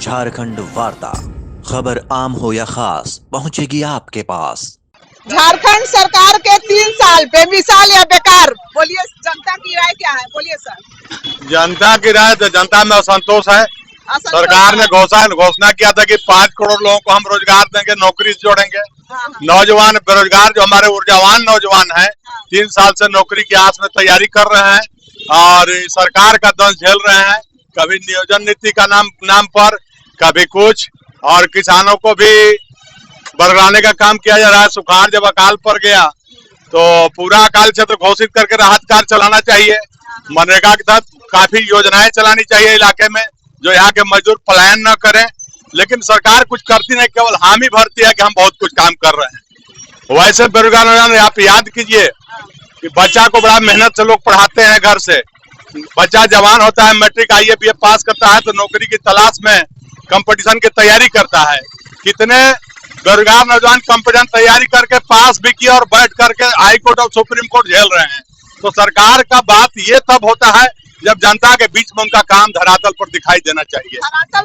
झारखंड वार्ता, खबर आम हो या खास पहुंचेगी आपके पास। झारखंड सरकार के 3 साल बेमिसाल या बेकार, बोलिए जनता की राय क्या है? बोलिए सर। जनता की राय तो जनता में असंतोष है। सरकार ने घोषणा किया था कि 5 करोड़ लोगों को हम रोजगार देंगे, नौकरी से जोड़ेंगे। नौजवान बेरोजगार जो हमारे ऊर्जावान नौजवान हैं 3 साल से नौकरी की आस में तैयारी कर रहे हैं और सरकार का दंश झेल रहे हैं। कभी नियोजन नीति का नाम पर कभी कुछ, और किसानों को भी बरगलाने का काम किया जा रहा है। सुखाड़ जब अकाल पड़ गया तो पूरा अकाल क्षेत्र घोषित करके राहत कार्य चलाना चाहिए। मनरेगा के तहत काफी योजनाएं चलानी चाहिए इलाके में, जो यहाँ के मजदूर पलायन न करें। लेकिन सरकार कुछ करती नहीं, केवल हामी भरती है कि हम बहुत कुछ काम कर रहे हैं। वैसे बेरोजगार आप याद कीजिए कि बच्चा को बड़ा मेहनत से लोग पढ़ाते हैं घर से। बच्चा जवान होता है, मैट्रिक IAS BA पास करता है तो नौकरी की तलाश में कंपटीशन की तैयारी करता है। कितने बेरोजगार नौजवान कंपटीशन तैयारी करके पास भी किया और बैठ करके हाई कोर्ट और सुप्रीम कोर्ट झेल रहे हैं। तो सरकार का बात ये तब होता है जब जनता के बीच में उनका काम धरातल पर दिखाई देना चाहिए।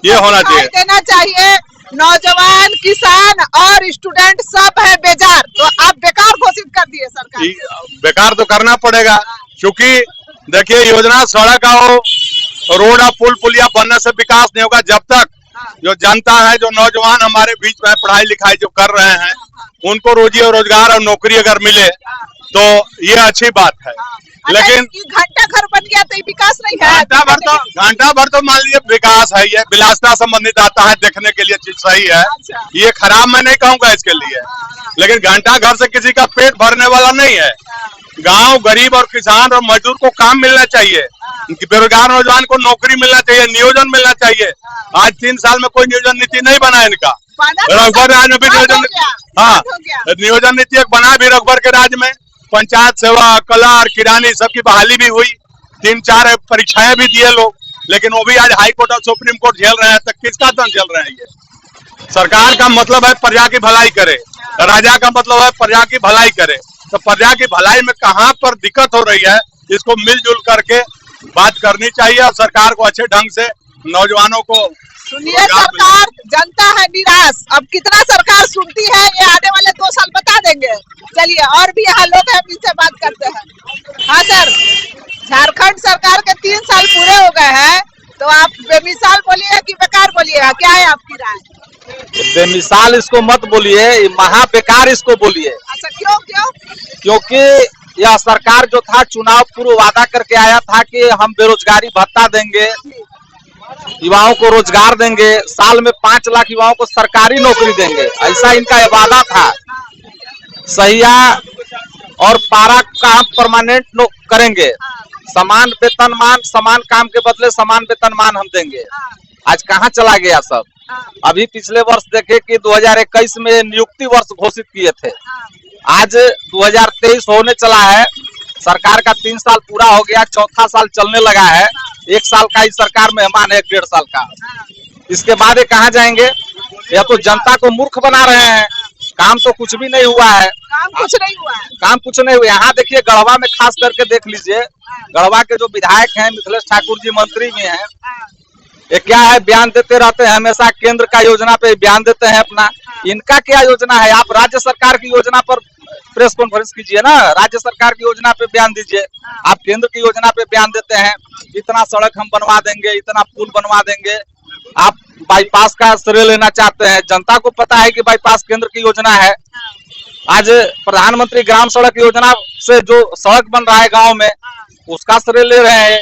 ये होना चाहिए। नौजवान, किसान और स्टूडेंट सब है बेजार, तो आप बेकार घोषित कर दिए सरकार। बेकार तो करना पड़ेगा, क्योंकि देखिए योजना सड़क हो, रोड और पुल पुलिया बनने से विकास नहीं होगा जब तक जो जनता है, जो नौजवान हमारे बीच में पढ़ाई लिखाई जो कर रहे हैं, उनको रोजी और रोजगार और नौकरी अगर मिले तो ये अच्छी बात है। लेकिन घंटा घर बन गया तो विकास नहीं है। घंटा भर तो मान लीजिए विकास है, ये विलासता संबंधित आता है, देखने के लिए चीज सही है। ये खराब मैं नहीं कहूंगा इसके लिए, लेकिन घंटा घर से किसी का पेट भरने वाला नहीं है। गांव गरीब और किसान और मजदूर को काम मिलना चाहिए, बेरोजगार नौजवान को नौकरी मिलना चाहिए, नियोजन मिलना चाहिए। आज 3 साल में कोई नियोजन नीति नहीं बना इनका। रघुबर राज में भी नियोजन नीति एक बना भी रघुबर के राज में। पंचायत सेवा, कलर, किरानी सबकी बहाली भी हुई, 3-4 परीक्षाएं भी दिए लोग, लेकिन वो भी आज हाई कोर्ट और सुप्रीम कोर्ट झेल रहे हैं। तक किसका दंश झेल रहे हैं? ये सरकार का मतलब है प्रजा की भलाई करे, राजा का मतलब है प्रजा की भलाई करे। तो प्रजा की भलाई में कहाँ पर दिक्कत हो रही है, इसको मिलजुल करके बात करनी चाहिए और सरकार को अच्छे ढंग से नौजवानों को। सुनिए सरकार, जनता है निराश, अब कितना सरकार सुनती है ये आने वाले 2 साल बता देंगे। चलिए, और भी यहाँ लोग हैं, इनसे बात करते हैं। हाँ सर, झारखंड सरकार के 3 साल पूरे हो गए हैं, तो आप बेमिसाल बोलिए कि बेकार बोलिए, क्या है आपकी राय? बेमिसाल इसको मत बोलिए, महा बेकार इसको बोलिए। अच्छा, क्यों? क्योंकि यह सरकार जो था चुनाव पूर्व वादा करके आया था कि हम बेरोजगारी भत्ता देंगे, युवाओं को रोजगार देंगे, साल में 5 लाख युवाओं को सरकारी नौकरी देंगे, ऐसा इनका वादा था। सहिया और पारा काम परमानेंट करेंगे, समान वेतनमान, समान काम के बदले समान वेतनमान हम देंगे। आज कहाँ चला गया सब? अभी पिछले वर्ष देखे कि 2021 में नियुक्ति वर्ष घोषित किए थे, आज 2023 होने चला है। सरकार का 3 साल पूरा हो गया, 4था साल चलने लगा है। 1 साल का इस सरकार मेहमान है, 1.5 साल का। इसके बाद ये कहाँ जाएंगे? या तो जनता को मूर्ख बना रहे हैं। काम तो कुछ भी नहीं हुआ है। काम कुछ नहीं हुआ। यहाँ देखिए गढ़वा में खास करके देख लीजिए, गढ़वा के जो विधायक हैं मिथिलेश ठाकुर जी मंत्री भी हैं, ये क्या है, बयान देते रहते हैं हमेशा, केंद्र का योजना पे बयान देते हैं अपना। इनका क्या योजना है? आप राज्य सरकार की योजना पर प्रेस कॉन्फ्रेंस कीजिए ना, राज्य सरकार की योजना पे बयान दीजिए। आप केंद्र की योजना पे बयान देते हैं, इतना सड़क हम बनवा देंगे, इतना पुल बनवा देंगे। आप बाईपास का श्रेय लेना चाहते हैं, जनता को पता है कि बाईपास केंद्र की योजना है। आज प्रधानमंत्री ग्राम सड़क योजना से जो सड़क बन रहा है गांव में, उसका श्रेय ले रहे हैं।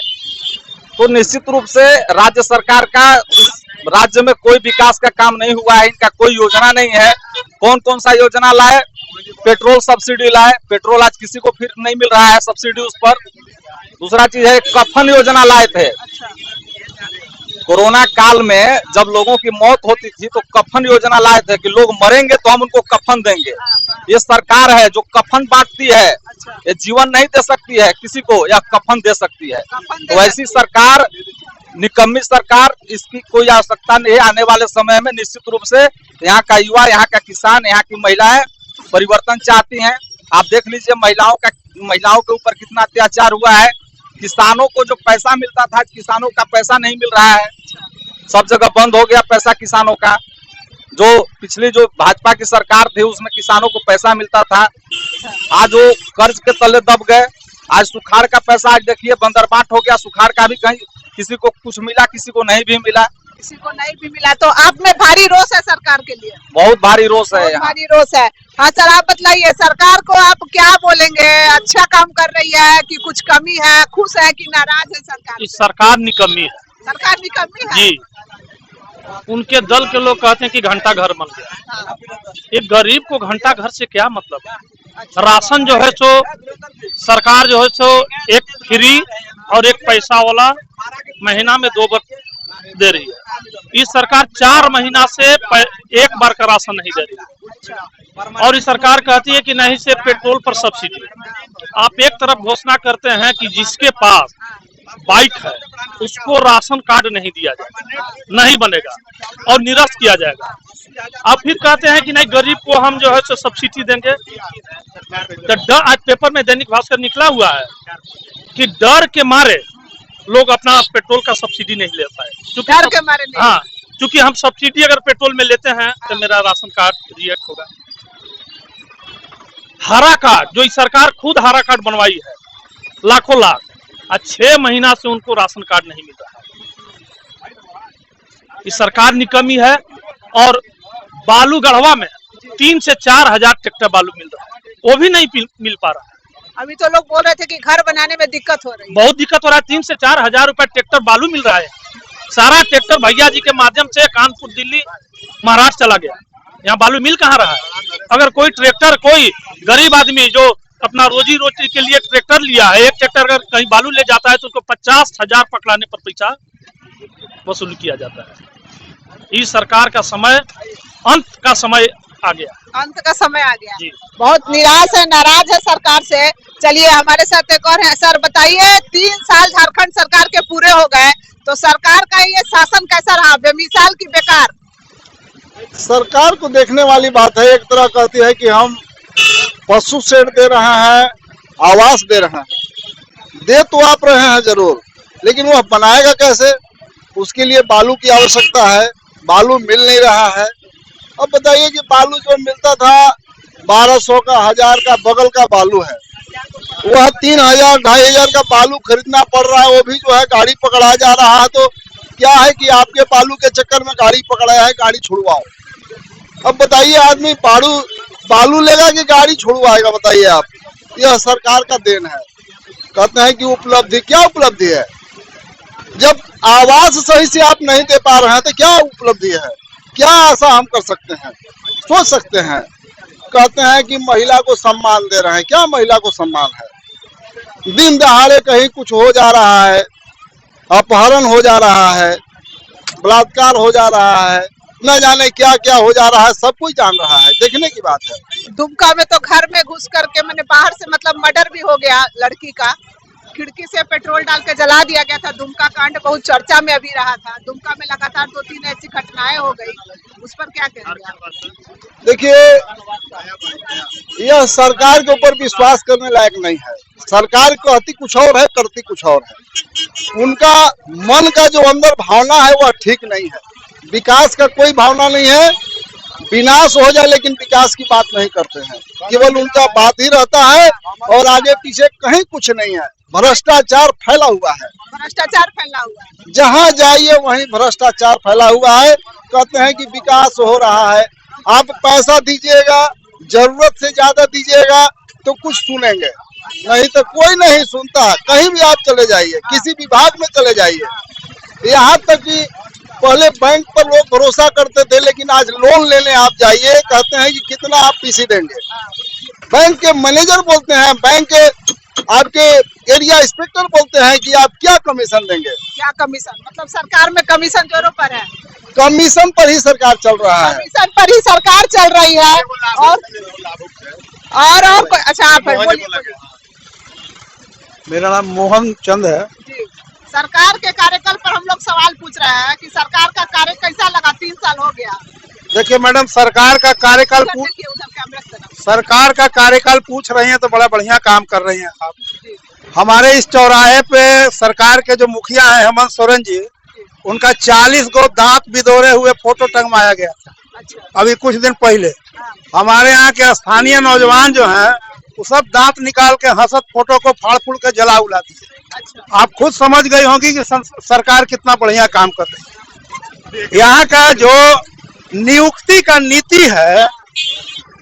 तो निश्चित रूप से राज्य सरकार का राज्य में कोई विकास का काम नहीं हुआ है, इनका कोई योजना नहीं है। कौन सा योजना लाए? पेट्रोल सब्सिडी लाए, पेट्रोल आज किसी को फिर नहीं मिल रहा है सब्सिडी उस पर। दूसरा चीज है, कफन योजना लाए थे। कोरोना काल में जब लोगों की मौत होती थी तो कफन योजना लाए थे कि लोग मरेंगे तो हम उनको कफन देंगे। ये सरकार है जो कफन बांटती है, ये जीवन नहीं दे सकती है किसी को, या कफन दे सकती है। तो ऐसी सरकार, निकम्मी सरकार, इसकी कोई आवश्यकता नहीं है। आने वाले समय में निश्चित रूप से यहाँ का युवा, यहाँ का किसान, यहाँ की महिलाएं परिवर्तन चाहती हैं। आप देख लीजिए महिलाओं के ऊपर कितना अत्याचार हुआ है। किसानों को जो पैसा मिलता था, किसानों का पैसा नहीं मिल रहा है। सब जगह बंद हो गया पैसा किसानों का। जो पिछली जो भाजपा की सरकार थी उसमें किसानों को पैसा मिलता था, आज वो कर्ज के तले दब गए। आज सुखाड़ का पैसा आज देखिए बंदरबाट हो गया, सुखाड़ का भी कहीं किसी को कुछ मिला, किसी को नहीं भी मिला। किसी को नहीं भी मिला। तो आप में भारी रोष है सरकार के लिए? बहुत भारी रोष है, भारी रोष है। हाँ सर, आप बताइए सरकार को आप क्या बोलेंगे? अच्छा काम कर रही है कि कुछ कमी है? खुश है कि नाराज है सरकार? सरकार निकम्मी है। सरकार निकम्मी है जी, उनके दल के लोग कहते हैं कि घंटा घर बन गया। हाँ। एक गरीब को घंटा घर से क्या मतलब है? अच्छा। राशन जो है सो सरकार जो है सो एक फ्री और एक पैसा वाला महीना में 2 बार दे रही है। इस सरकार 4 महीना से एक बार का राशन नहीं दे रही है। और इस सरकार कहती है कि नहीं से पेट्रोल पर सब्सिडी। आप एक तरफ घोषणा करते हैं कि जिसके पास बाइक है उसको राशन कार्ड नहीं दिया जाएगा, नहीं बनेगा और निरस्त किया जाएगा। आप फिर कहते हैं कि नहीं गरीब को हम जो है सो सब्सिडी देंगे। तो आज पेपर में दैनिक भास्कर निकला हुआ है कि डर के मारे लोग अपना पेट्रोल का सब्सिडी नहीं ले पाए। डर के मारे नहीं। हाँ, क्योंकि हम सब्सिडी अगर पेट्रोल में लेते हैं तो मेरा राशन कार्ड रिएक्ट होगा। हरा कार्ड जो इस सरकार खुद हरा कार्ड बनवाई है लाखों लाख, आज 6 महीना से उनको राशन कार्ड नहीं मिल रहा है। इस सरकार निकम्मी है। और बालू गढ़वा में 3 से 4 हजार ट्रैक्टर बालू मिल रहा है, वो भी नहीं मिल पा रहा है। अभी तो लोग बोल रहे थे कि घर बनाने में दिक्कत हो रही है। बहुत दिक्कत हो रहा है। 3 से 4 हजार रुपए ट्रैक्टर बालू मिल रहा है। सारा ट्रैक्टर भैया जी के माध्यम से कानपुर, दिल्ली, महाराष्ट्र चला गया। यहाँ बालू मिल कहाँ रहा है? अगर कोई ट्रैक्टर, कोई गरीब आदमी जो अपना रोजी रोटी के लिए ट्रैक्टर लिया है, एक ट्रैक्टर अगर कहीं बालू ले जाता है तो उसको 50 हजार पकड़ाने पर पैसा वसूल किया जाता है। इस सरकार का समय, अंत का समय आ गया। अंत का समय आ गया। जी। बहुत निराश है, नाराज है सरकार से। चलिए हमारे साथ एक और है। सर बताइए, 3 साल झारखंड सरकार के पूरे हो गए, तो सरकार का ये शासन कैसा रहा? बेमिसाल की बेकार? सरकार को देखने वाली बात है। एक तरह कहती है कि हम पशु शेड दे रहे हैं, आवास दे रहे हैं, दे तो आप रहे हैं जरूर, लेकिन वह बनाएगा कैसे? उसके लिए बालू की आवश्यकता है, बालू मिल नहीं रहा है। अब बताइए कि बालू जो मिलता था 1200 का, 1000 का, बगल का बालू है, वह 3000, 2500 का बालू खरीदना पड़ रहा है। वो भी जो है गाड़ी पकड़ा जा रहा है। तो क्या है कि आपके बालू के चक्कर में गाड़ी पकड़ाया है, गाड़ी छुड़वाओ। अब बताइए आदमी बालू लेगा कि गाड़ी छुड़वाएगा? बताइए आप। यह सरकार का देन है। कहते हैं कि उपलब्धि, क्या उपलब्धि है? जब आवास सही से आप नहीं दे पा रहे हैं तो क्या उपलब्धि है? क्या ऐसा हम कर सकते हैं, सोच सकते हैं? कहते हैं कि महिला को सम्मान दे रहे हैं। क्या महिला को सम्मान है? दिन दहाड़े कहीं कुछ हो जा रहा है, अपहरण हो जा रहा है, बलात्कार हो जा रहा है, न जाने क्या क्या हो जा रहा है, सब कुछ जान रहा है। देखने की बात है। दुमका में तो घर में घुस करके मैंने बाहर से मतलब मर्डर भी हो गया लड़की का, खिड़की से पेट्रोल डाल के जला दिया गया था। दुमका कांड बहुत चर्चा में अभी रहा था। दुमका में लगातार 2-3 ऐसी घटनाएं हो गई, उस पर क्या कहेंगे आप? देखिए, यह सरकार के ऊपर विश्वास करने लायक नहीं है। सरकार कहती कुछ और है, करती कुछ और है। उनका मन का जो अंदर भावना है वह ठीक नहीं है। विकास का कोई भावना नहीं है। विनाश हो जाए लेकिन विकास की बात नहीं करते हैं। केवल उनका बात ही रहता है और आगे पीछे कहीं कुछ नहीं है। भ्रष्टाचार फैला हुआ है। भ्रष्टाचार फैला हुआ है। जहाँ जाइए वहीं भ्रष्टाचार फैला हुआ है। कहते हैं कि विकास हो रहा है। आप पैसा दीजिएगा, जरूरत से ज्यादा दीजिएगा तो कुछ सुनेंगे, नहीं तो कोई नहीं सुनता। कहीं भी आप चले जाइए, किसी विभाग में चले जाइए। यहाँ तक कि पहले बैंक पर लोग भरोसा करते थे, लेकिन आज लोन लेने आप जाइए, कहते हैं कि कितना आप पीसी देंगे। बैंक के मैनेजर बोलते हैं, बैंक के आपके एरिया इंस्पेक्टर बोलते हैं कि आप क्या कमीशन देंगे। क्या कमीशन? मतलब सरकार में कमीशन जोरों पर है। कमीशन पर ही सरकार चल रहा है। कमीशन पर ही सरकार चल रही है। और अच्छा, आप बोलिए। मेरा नाम मोहन चंद है। जी, सरकार के कार्यकाल पर हम लोग सवाल पूछ रहे हैं कि सरकार का कार्य कैसा लगा? 3 साल हो गया। देखिए मैडम, सरकार का कार्यकाल पूछ रही हैं तो बड़ा बढ़िया काम कर रही हैं आप। हमारे इस चौराहे पे सरकार के जो मुखिया हैं हेमंत सोरेन जी, उनका 40 गो दांत बिदोरे हुए फोटो टंगवाया गया था अच्छा। अभी कुछ दिन पहले। हमारे यहाँ के स्थानीय नौजवान जो हैं वो सब दांत निकाल के हंसत फोटो को फाड़ फूड़ के जला उला दिए। अच्छा। आप खुद समझ गई होंगी कि सरकार कितना बढ़िया काम कर रही है। यहाँ का जो नियुक्ति का नीति है,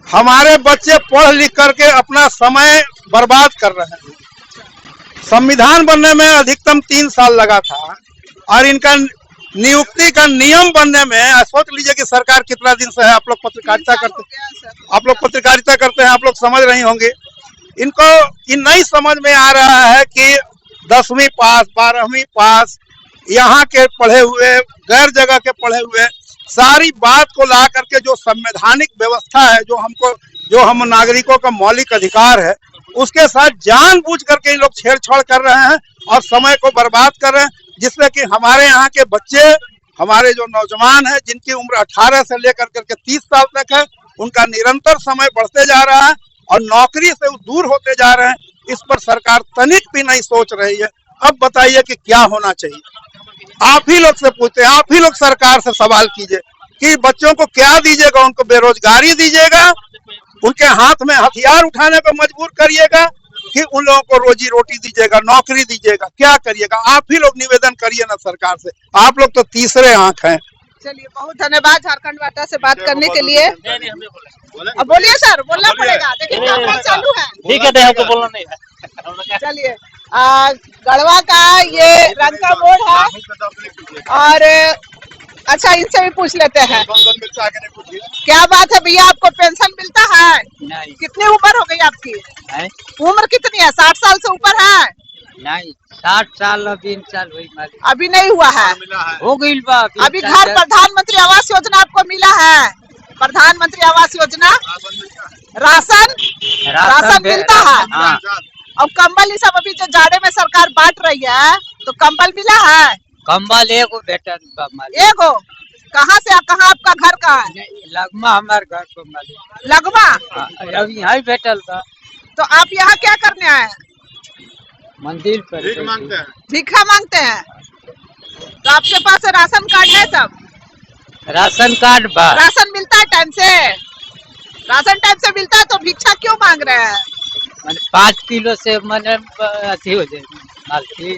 हमारे बच्चे पढ़ लिख करके अपना समय बर्बाद कर रहे हैं। संविधान बनने में अधिकतम 3 साल लगा था और इनका नियुक्ति का नियम बनने में सोच लीजिए कि सरकार कितना दिन से है। आप लोग पत्रकारिता करते हैं, आप लोग समझ रही होंगे। इनको ये नहीं समझ में आ रहा है कि 10वीं पास, 12वीं पास, यहाँ के पढ़े हुए, गैर जगह के पढ़े हुए, सारी बात को ला करके जो संवैधानिक व्यवस्था है, जो हम नागरिकों का मौलिक अधिकार है, उसके साथ जानबूझ करके ये लोग छेड़छाड़ कर रहे हैं और समय को बर्बाद कर रहे हैं, जिससे कि हमारे यहाँ के बच्चे, हमारे जो नौजवान हैं जिनकी उम्र 18 से लेकर करके 30 साल तक है, उनका निरंतर समय बढ़ते जा रहा है और नौकरी से दूर होते जा रहे हैं। इस पर सरकार तनिक भी नहीं सोच रही है। अब बताइए कि क्या होना चाहिए। आप ही लोग से पूछते हैं, आप ही लोग सरकार से सवाल कीजिए कि बच्चों को क्या दीजिएगा। उनको बेरोजगारी दीजिएगा, उनके हाथ में हथियार उठाने पर मजबूर करिएगा कि उन लोगों को रोजी रोटी दीजिएगा, नौकरी दीजिएगा, क्या करिएगा। आप ही लोग निवेदन करिए ना सरकार से। आप लोग तो तीसरे आंख हैं। चलिए, बहुत धन्यवाद झारखंड वार्ता से बात करने के लिए। अब बोलिए सर, बोलना पड़ेगा, देखिए कामकाज चालू है। ठीक है, हमको बोलना नहीं है। चलिए, गढ़वा का ये रंका मोड़ है और अच्छा, इनसे भी पूछ लेते हैं। क्या बात है भैया, आपको पेंशन मिलता है? नहीं। कितनी उम्र हो गई आपकी? उम्र कितनी है? 60 साल से ऊपर है? नहीं, 60 साल अभी साल हुई अभी नहीं हुआ है? हो गई बा अभी घर प्रधानमंत्री आवास योजना आपको मिला है? प्रधानमंत्री आवास योजना राशन मिलता है? हाँ। और कंबल ये सब अभी जो जाड़े में सरकार बांट रही है, तो कंबल मिला है? कंबल एगो बेटा एगो कहाँ से? कहाँ आपका घर कहाँ है? लगमा हमारे घर को लगमा? अभी यहाँ बैठल बा। तो आप यहाँ क्या करने आए हैं? मंदिर पर भिक्षा मांगते हैं। तो आपके पास राशन कार्ड है? सब राशन कार्ड बा। राशन मिलता है टाइम से? राशन टाइम से मिलता है तो भिक्षा क्यों मांग रहे हैं? 5 किलो से मैंने अथी हो जाए।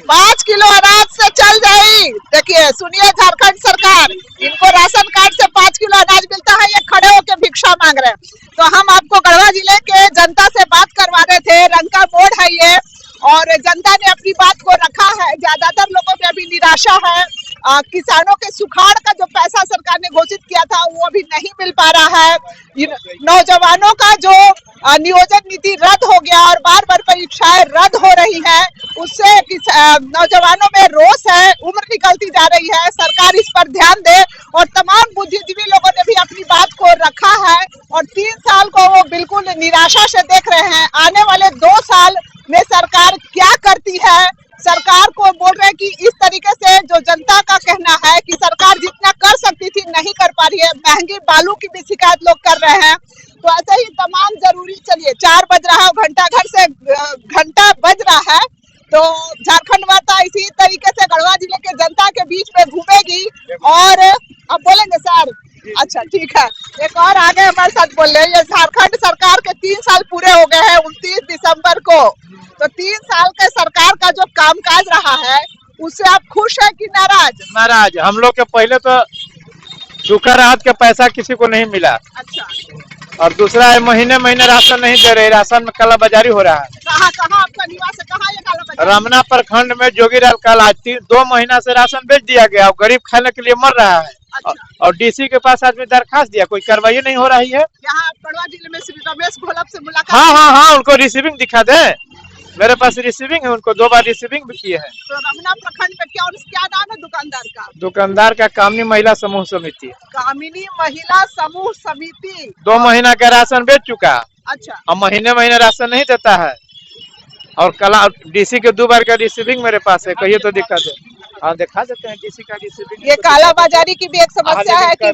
5 किलो अनाज से चल जाए। देखिए, सुनिए झारखंड सरकार, इनको राशन कार्ड से 5 किलो अनाज मिलता है, ये खड़े होकर भिक्षा मांग रहे हैं। तो हम आपको गढ़वा जिले के जनता से बात करवा रहे थे। रंका मोड़ है ये, और जनता ने अपनी बात को रखा है। ज्यादातर लोगों में अभी निराशा है। किसानों के सुखाड़ का जो पैसा सरकार ने घोषित किया था वो अभी नहीं मिल पा रहा है। नौजवानों का जो नियोजन नीति रद्द हो गया और बार बार परीक्षाएं रद्द हो रही है, उससे नौजवानों में रोष है, उम्र निकलती जा रही है। सरकार इस पर ध्यान दे। और तमाम बुद्धिजीवी लोगों ने भी अपनी बात को रखा है और 3 साल को वो बिल्कुल निराशा से देख रहे हैं। आने वाले 2 साल में सरकार क्या करती है? सरकार को बोल रहे हैं कि इस तरीके से, जो जनता का कहना है कि सरकार जितना कर सकती थी नहीं कर पा रही है। महंगी बालू की भी शिकायत लोग कर रहे हैं। तो ऐसे ही तमाम जरूरी, चलिए 4 बज रहा है, घंटा घर से घंटा बज रहा है। तो झारखंड वार्ता इसी तरीके से गढ़वा जिले के जनता के बीच में घूमेगी। और अब बोलेंगे सर? अच्छा, ठीक है। एक और आगे हमारे साथ बोल रहे हैं। ये झारखंड सरकार के 3 साल पूरे हो गए हैं 29 दिसंबर को। तो 3 साल के सरकार का जो कामकाज रहा है, उससे आप खुश हैं कि नाराज? नाराज। हम लोग के पहले तो सूखा राहत का पैसा किसी को नहीं मिला। अच्छा। और दूसरा है, महीने महीने राशन नहीं दे रहे। राशन में कालाबाजारी हो रहा है। कहाँ आपका निवास है? कहाँ ये कालाबाजारी? रमना प्रखंड में जोगीलाल कल आज 2 महीना से राशन बेच दिया गया और गरीब खाने के लिए मर रहा है। अच्छा। और डीसी के पास आदमी दरखास्त दिया, कोई कार्रवाई नहीं हो रही है। यहाँ गढ़वा जिले में श्री रमेश घोलप से मुलाकात? हाँ, उनको रिसीविंग दिखा दे। मेरे पास रिसीविंग है, उनको 2 बार रिसीविंग भी किए हैं। तो रमना प्रखंड में क्या नाम है दुकानदार का? दुकानदार का कामिनी महिला समूह समिति। कामिनी महिला समूह समिति 2 महीना का राशन बेच चुका। अच्छा। और महीने राशन नहीं देता है। और कल डीसी के 2 बार का रिसीविंग मेरे पास है, कहिए तो दिखा दे। हाँ, दिखा देते हैं डीसी का रिसीविंग। ये कालाबाजारी की भी एक समस्या है कि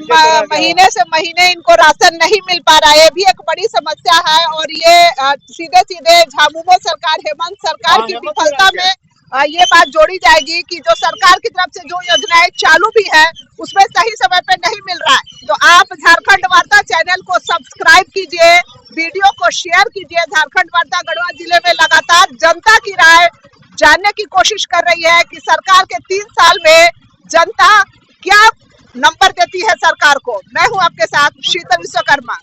महीने से महीने इनको राशन नहीं मिल पा रहा है। ये भी एक बड़ी समस्या है। और ये सीधे झामुमो सरकार, हेमंत सरकार की विफलता में ये बात जोड़ी जाएगी कि जो सरकार की तरफ से जो योजनाएं चालू भी है उसमें सही समय पे नहीं मिल रहा है। तो आप झारखंड वार्ता चैनल को सब्सक्राइब कीजिए, वीडियो को शेयर कीजिए। झारखंड वार्ता गढ़वा जिले में लगातार जनता की राय जानने की कोशिश कर रही है कि सरकार के 3 साल में जनता क्या नंबर देती है सरकार को। मैं हूं आपके साथ शीतल विश्वकर्मा।